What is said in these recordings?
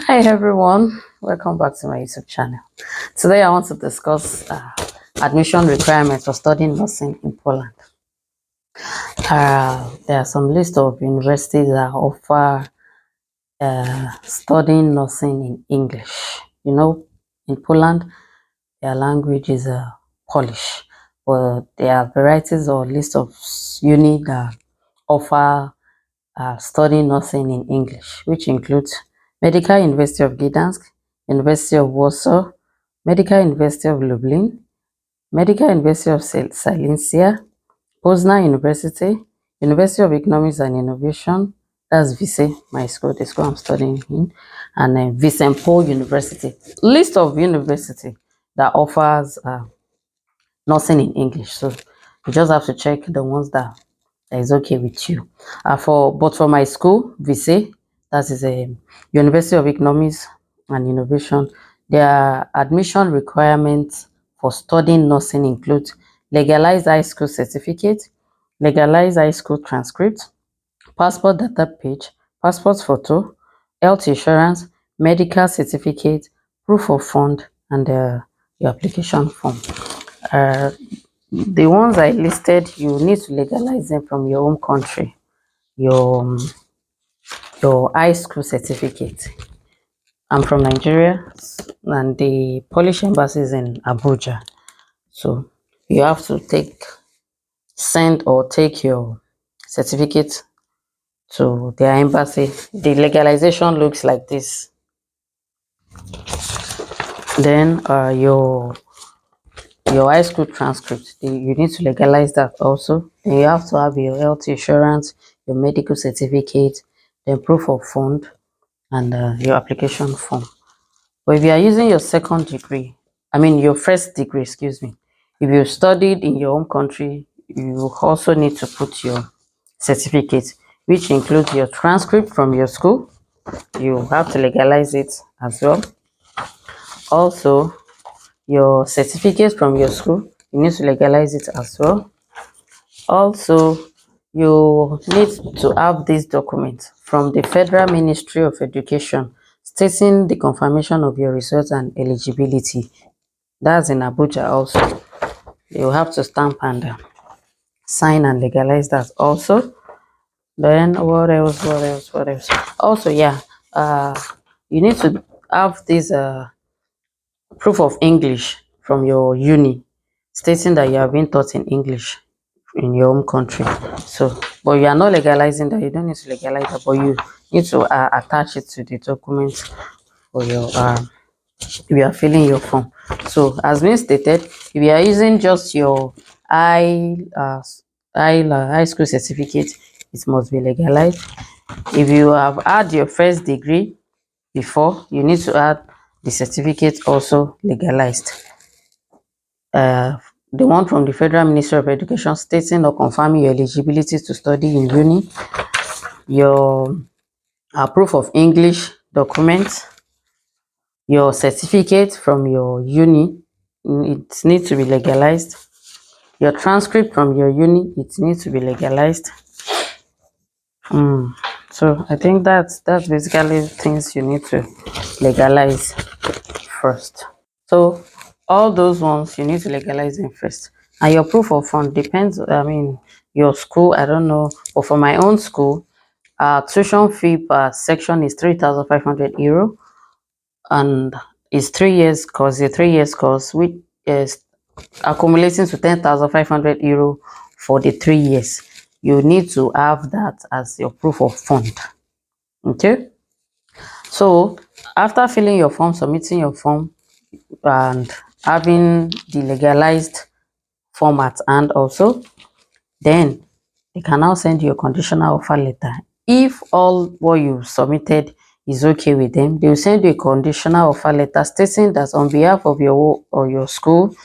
Hi everyone, welcome back to my YouTube channel. Today I want to discuss admission requirements for studying nursing in Poland. There are some list of universities that offer studying nursing in English. You know, in Poland, their language is Polish, but there are varieties or list of uni that offer studying nursing in English, which includes Medical University of Gdansk, University of Warsaw, Medical University of Lublin, Medical University of Silesia, Poznan University, University of Economics and Innovation, that's VISE, my school, the school I'm studying in, and then Visenpol University. List of university that offers nursing in English. So you just have to check the ones that is okay with you. For my school, VISE, that is a University of Economics and Innovation, their admission requirements for studying nursing include legalized high school certificate, legalized high school transcript, passport data page, passport photo, health insurance, medical certificate, proof of fund, and your application form. Uh, the ones I listed, you need to legalize them from your home country. Your your high school certificate. I'm from Nigeria, and the Polish embassy is in Abuja. So you have to send or take your certificate to their embassy. The legalization looks like this. Then your high school transcript, you need to legalize that also. Then you have to have your health insurance, your medical certificate, then proof of fund, and your application form. But if you are using your second degree, your first degree, excuse me, if you studied in your home country, you also need to put your certificate, which includes your transcript from your school. You have to legalize it as well. Also, your certificate from your school, you need to legalize it as well. Also, you need to have this document from the Federal Ministry of Education stating the confirmation of your results and eligibility. That's in Abuja also. You have to stamp and sign and legalize that also. Then what else? Also, yeah, you need to have this proof of English from your uni stating that you have been taught in English in your home country. So, but you are not legalizing that. You don't need to legalize that, but you need to attach it to the documents for your if you are filling your form. So, as been stated, if you are using just your high school certificate, it must be legalized. If you have had your first degree before, you need to add the certificate also legalized. The one from the Federal Ministry of Education stating or confirming your eligibility to study in uni, your proof of English document, your certificate from your uni, it needs to be legalized. Your transcript from your uni, it needs to be legalized. So I think that's basically things you need to legalize first. So all those ones you need to legalize them first. And your proof of fund depends. Your school, I don't know, but for my own school, tuition fee per section is 3,500 euro, and it's 3 years course. A 3 years course, which is accumulating to 10,500 euro for the 3 years. You need to have that as your proof of fund. Okay. So after filling your form, submitting your form, and having the legalized format, and also then they can now send you a conditional offer letter. If all what you submitted is okay with them, they will send you a conditional offer letter stating that on behalf of your school,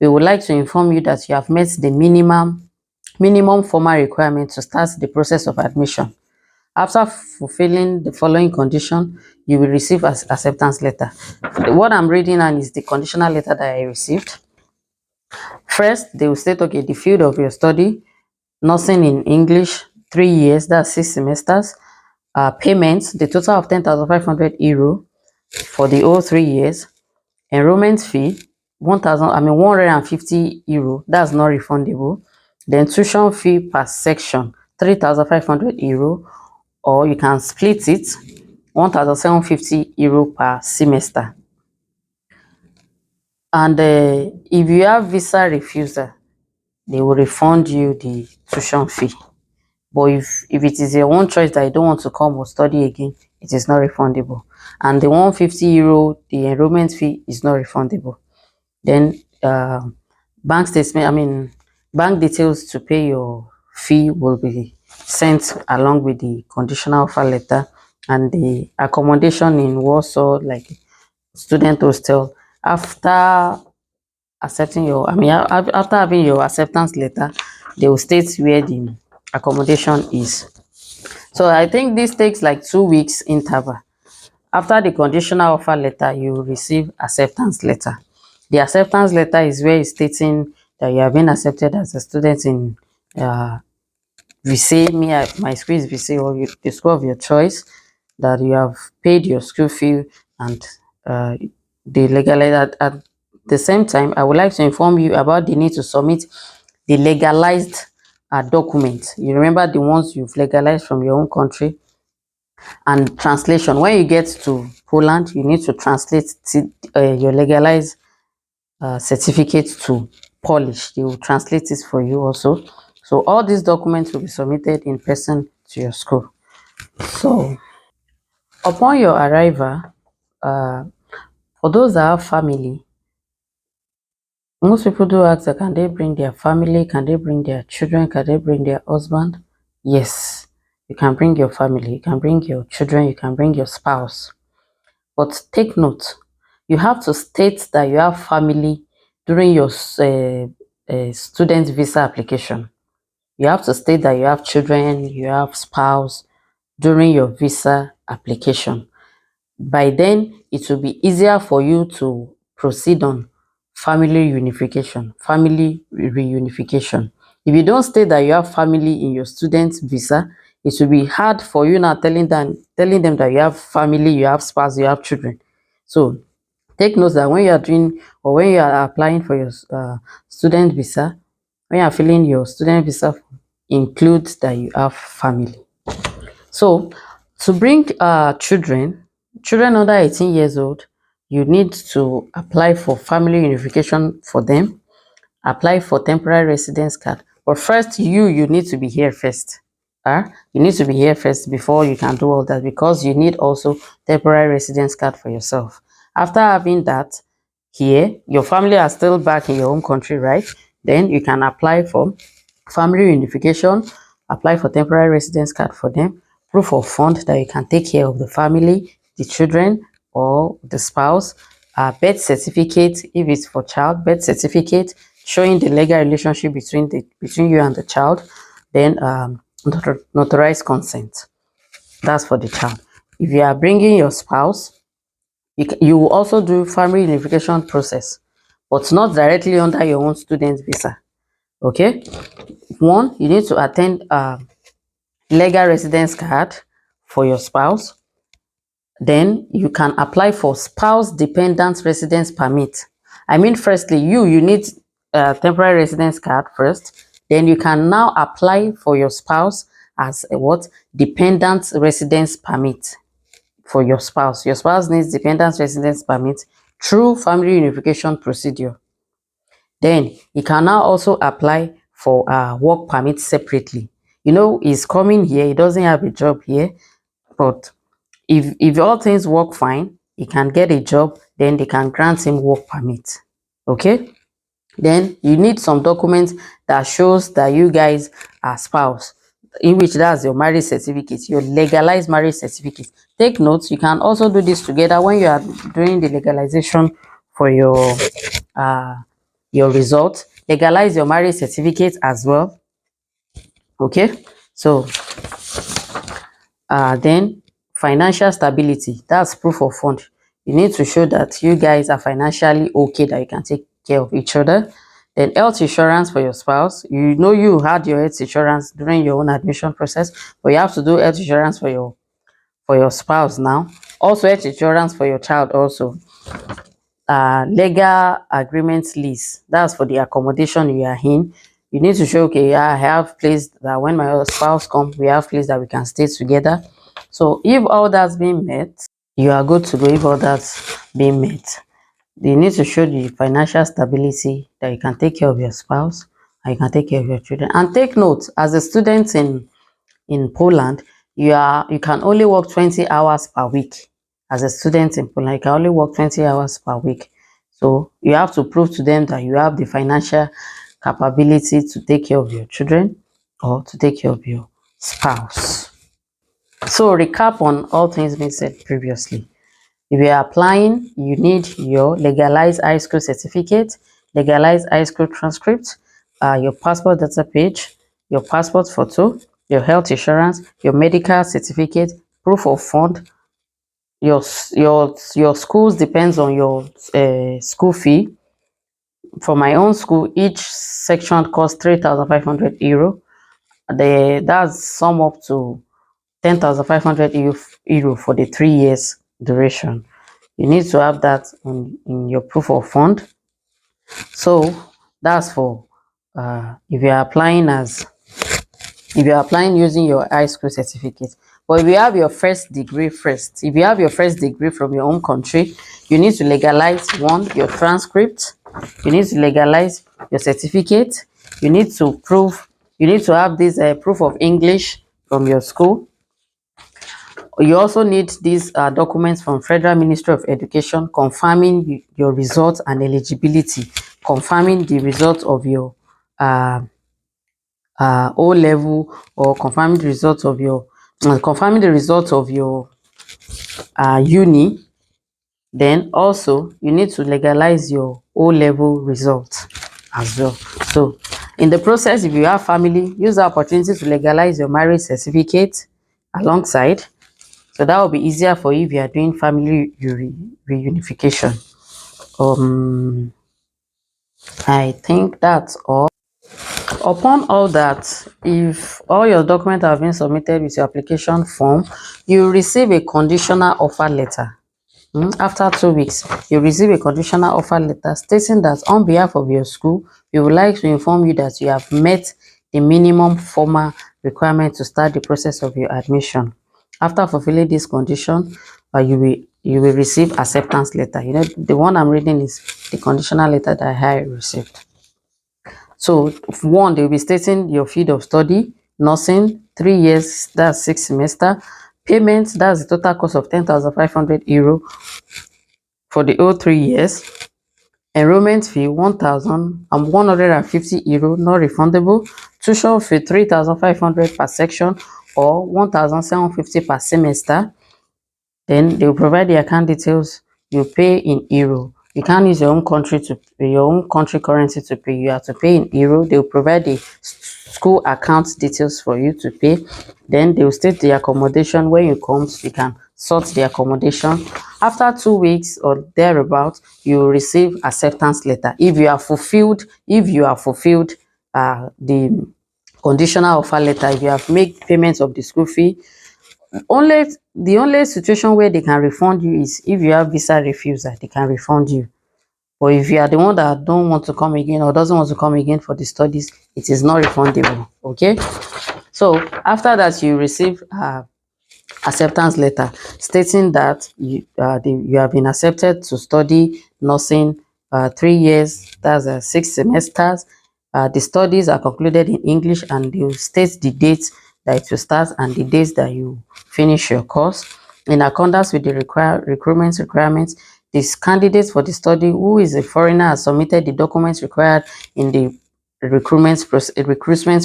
we would like to inform you that you have met the minimum formal requirement to start the process of admission. After fulfilling the following condition, you will receive an acceptance letter. What I'm reading now is the conditional letter that I received. First, they will state, okay, the field of your study, nursing in English, 3 years, that's 6 semesters. Payments, the total of 10,500 euro. for the whole 3 years. Enrollment fee 150 euro, that's not refundable. Then tuition fee per section 3,500 euro, or you can split it 1,750 euro per semester. And if you have visa refusal, they will refund you the tuition fee. But if it is your own choice that you don't want to come or study again, it is not refundable. And the 150 euro, the enrollment fee, is not refundable. Then bank statement, bank details to pay your fee will be sent along with the conditional offer letter, and the accommodation in Warsaw, like student hostel. After accepting your, after having your acceptance letter, they will state where the accommodation is. So I think this takes like 2 weeks interval. After the conditional offer letter, you will receive acceptance letter. The acceptance letter is where it's stating that you have been accepted as a student in Vise, my school is Vise, or the school of your choice, that you have paid your school fee, and the legalized. At the same time, I would like to inform you about the need to submit the legalized documents. You remember the ones you've legalized from your own country. And translation, when you get to Poland, you need to translate your legalized certificate to Polish. They will translate it for you also. So all these documents will be submitted in person to your school. So upon your arrival, for those that have family, most people do ask that, can they bring their family, can they bring their children, can they bring their husband? Yes, you can bring your family, you can bring your children, you can bring your spouse. But take note, you have to state that you have family during your student visa application. You have to state that you have children, you have spouse during your visa application. By then, it will be easier for you to proceed on family unification, family reunification. If you don't state that you have family in your student visa, it will be hard for you now telling them that you have family, you have spouse, you have children. So take note that when you are doing, or when you are applying for your student visa, when you are filling your student visa, includes that you have family. So to bring children under 18 years old, you need to apply for family unification for them, apply for temporary residence card. But first, you need to be here first. You need to be here first before you can do all that, because you need also temporary residence card for yourself. After having that, here your family are still back in your home country, right? Then you can apply for family reunification, apply for temporary residence card for them, proof of fund that you can take care of the family, the children, or the spouse, birth certificate if it's for child, birth certificate showing the legal relationship between you and the child, then notarized consent. That's for the child. If you are bringing your spouse, you will also do family unification process, but not directly under your own student visa. Okay. One, you need to attend legal residence card for your spouse. Then you can apply for spouse dependent residence permit. Firstly, you need a temporary residence card first. Then you can now apply for your spouse as a what? Dependent residence permit for your spouse. Your spouse needs dependent residence permit through family unification procedure. Then you can now also apply for a work permit separately. He's coming here, he doesn't have a job here, but if all things work fine, he can get a job, then they can grant him work permit. Okay. Then you need some documents that shows that you guys are spouse, in which that's your marriage certificate, your legalized marriage certificate. Take notes, you can also do this together when you are doing the legalization for your result. Legalize your marriage certificate as well. Okay. So then financial stability, that's proof of fund. You need to show that you guys are financially okay, that you can take care of each other. Then health insurance for your spouse. You had your health insurance during your own admission process, but you have to do health insurance for your spouse now. Also, health insurance for your child. Also, legal agreement lease. That's for the accommodation you are in. You need to show, okay, yeah, I have place that when my spouse comes, we have place that we can stay together. So if all that's being met, you are good to go. If all that's being met, you need to show the financial stability that you can take care of your spouse and you can take care of your children. And take note, as a student in Poland, you can only work 20 hours per week. As a student in Poland, you can only work 20 hours per week. So you have to prove to them that you have the financial capability to take care of your children or to take care of your spouse. So recap on all things being said previously. If you are applying, you need your legalized high school certificate, legalized high school transcript, your passport data page, your passport photo, your health insurance, your medical certificate, proof of fund. Your schools depends on your school fee. For my own school, each section costs 3,500 euro. That's sum up to 10,500 euro for the 3 years duration. You need to have that in your proof of fund. So that's for if you're applying using your high school certificate. But if you have your first degree first, if you have your first degree from your own country, you need to legalize one, your transcript, you need to legalize your certificate, you need to have this proof of English from your school. You also need these documents from Federal Ministry of Education confirming your results and eligibility, confirming the results of your uh, O level, or confirming the results of your uni. Then also you need to legalize your O level results as well. So in the process, if you have family, use the opportunity to legalize your marriage certificate alongside. So that will be easier for you if you are doing family reunification. I think that's all. Upon all that, if all your documents have been submitted with your application form, you receive a conditional offer letter. After 2 weeks, you receive a conditional offer letter stating that on behalf of your school, we would like to inform you that you have met the minimum formal requirement to start the process of your admission. After fulfilling this condition, you will receive acceptance letter. You know, the one I'm reading is the conditional letter that I received. So one, they'll be stating your field of study, nursing, 3 years, that's 6 semester. Payment, that's the total cost of 10,500 euro for the whole 3 years. Enrollment fee 1,150 euro, not refundable. Tuition fee 3,500 per section or 1,750 per semester. Then they will provide the account details. You pay in euro. You can't use your own country currency to pay. You have to pay in euro. They will provide the school account details for you to pay. Then they will state the accommodation. When you come, you can sort the accommodation. After 2 weeks or thereabout, you will receive acceptance letter. If you are fulfilled the conditional offer letter, if you have made payments of the school fee, the only situation where they can refund you is if you have visa refusal, they can refund you. But if you are the one that don't want to come again or doesn't want to come again for the studies, it is not refundable. Okay, so after that, you receive acceptance letter stating that you have been accepted to study nursing 3 years, that's 6 semesters. The studies are concluded in English, and you state the date that it will start and the dates that you finish your course. In accordance with the recruitment requirements, this candidate for the study who is a foreigner has submitted the documents required in the recruitment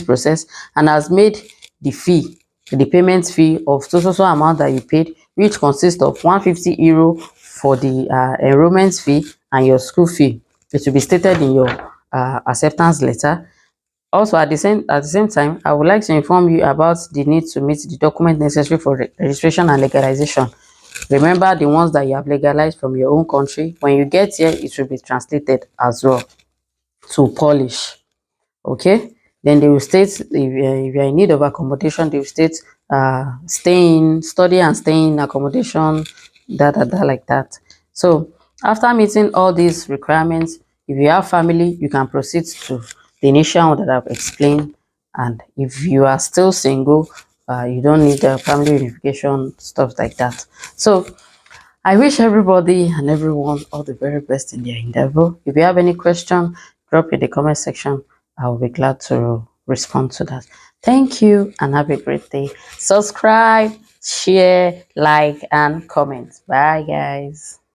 process and has made the fee, the payment fee of total amount that you paid, which consists of 150 euro for the enrollment fee and your school fee. It will be stated in your acceptance letter. Also, at the same time, I would like to inform you about the need to meet the document necessary for registration and legalization. Remember the ones that you have legalized from your own country. When you get here, it will be translated as well to Polish. Okay, then they will state if you're in need of accommodation, they will state study and stay in accommodation, like that. So after meeting all these requirements, if you have family, you can proceed to the initial one that I've explained. And if you are still single, you don't need a family unification, stuff like that. So I wish everybody and everyone all the very best in their endeavor. If you have any question, drop in the comment section. I will be glad to respond to that. Thank you and have a great day. Subscribe, share, like, and comment. Bye, guys.